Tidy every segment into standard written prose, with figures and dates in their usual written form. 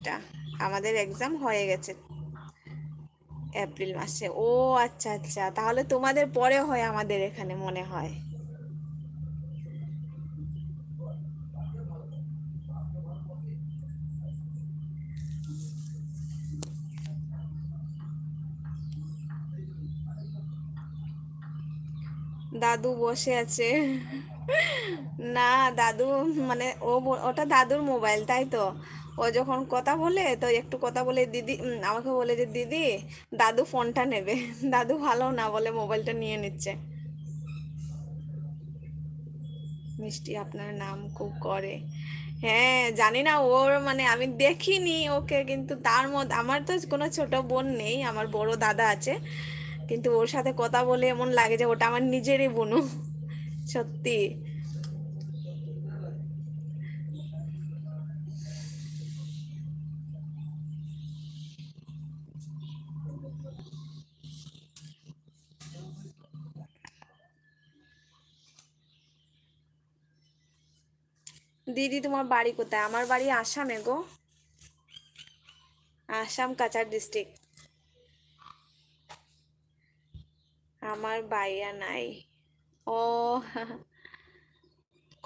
এটা আমাদের এক্সাম হয়ে গেছে এপ্রিল মাসে। ও আচ্ছা আচ্ছা, তাহলে তোমাদের পরে হয় আমাদের এখানে মনে হয়। দাদু বসে আছে। না, দাদু মানে ওটা দাদুর মোবাইল, তাই তো। ও যখন কথা বলে তো একটু কথা বলে দিদি আমাকে বলে যে দিদি দাদু ফোনটা নেবে। দাদু ভালো না বলে মোবাইলটা নিয়ে নিচ্ছে। মিষ্টি আপনার নাম খুব করে। হ্যাঁ জানি না ওর মানে আমি দেখিনি ওকে, কিন্তু তার মধ্যে আমার তো কোনো ছোট বোন নেই, আমার বড় দাদা আছে। কিন্তু ওর সাথে কথা বলে এমন লাগে যে ওটা আমার নিজেরই বোনু। সত্যি। দিদি তোমার বাড়ি কোথায়? আমার বাড়ি আসামে গো। আসাম কাছাড় ডিস্ট্রিক্ট। আমার ভাইয়া নাই। ও।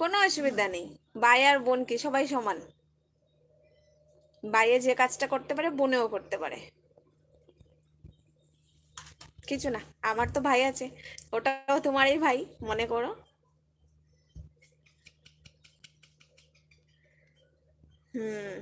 কোনো অসুবিধা নেই। ভাই আর বোন কি সবাই সমান? ভাইয়ে যে কাজটা করতে পারে বোনেও করতে পারে। কিছু না, আমার তো ভাই আছে। ওটাও তোমারই ভাই, মনে করো। হুম।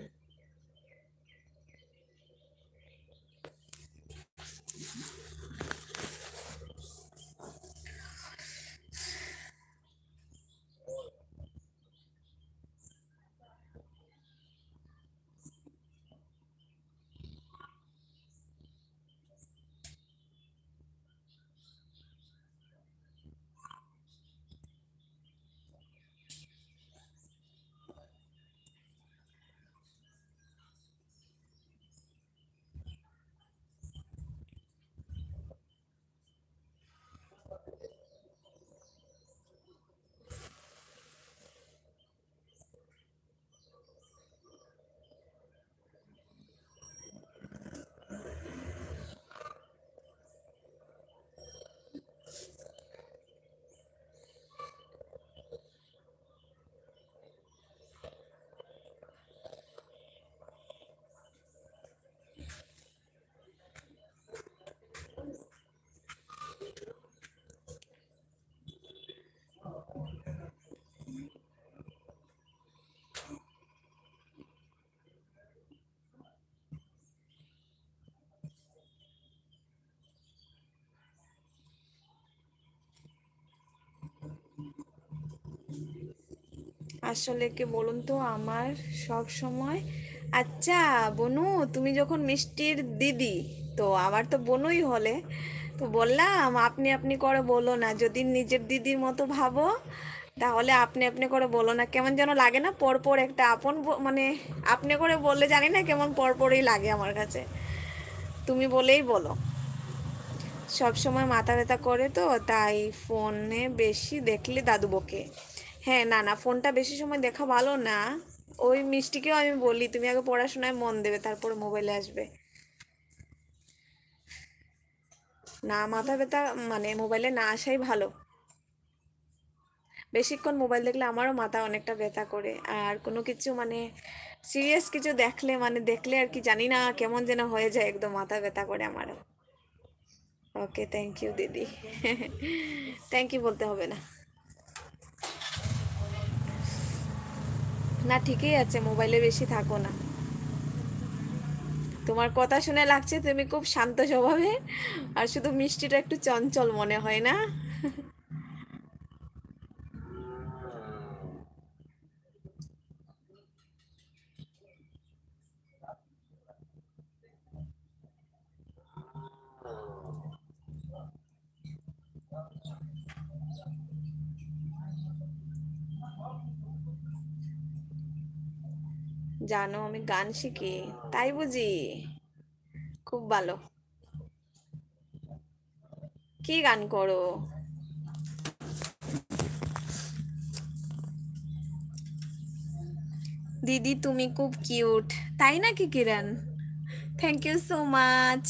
আসলে কি বলুন তো, আমার সব সময়। আচ্ছা বনু, তুমি যখন মিষ্টির দিদি, তো আমার তো বনুই হলে। তো বললাম আপনি আপনি করে বলো না, যদি নিজের দিদির মতো ভাবো তাহলে আপনি আপনি করে বলো না, কেমন যেন লাগে না পরপর একটা আপন মানে আপনি করে বললে জানি না কেমন পরপরই লাগে আমার কাছে। তুমি বলেই বলো। সব সময় মাথা ব্যথা করে তো, তাই ফোনে বেশি দেখলে দাদু বকে। হ্যাঁ, না না, ফোনটা বেশি সময় দেখা ভালো না। ওই মিষ্টিকেও আমি বলি তুমি আগে পড়াশোনায় মন দেবে তারপরে মোবাইলে আসবে। না, মাথা ব্যথা মানে মোবাইলে না আসাই ভালো। বেশিক্ষণ মোবাইল দেখলে আমারও মাথা অনেকটা ব্যথা করে, আর কোনো কিছু মানে সিরিয়াস কিছু দেখলে মানে দেখলে আর কি জানি না কেমন যেন হয়ে যায়, একদম মাথা ব্যথা করে আমারও। ওকে, থ্যাংক ইউ দিদি। থ্যাংক ইউ বলতে হবে না। না, ঠিকই আছে, মোবাইলে বেশি থাকো না। তোমার কথা শুনে লাগছে তুমি খুব শান্ত স্বভাবের, আর শুধু মিষ্টিটা একটু চঞ্চল মনে হয় না? জানো আমি গান শিখি? তাই বুঝি? খুব ভালো। কি গান করো? দিদি তুমি খুব কিউট, তাই নাকি Kiran? Thank you so much.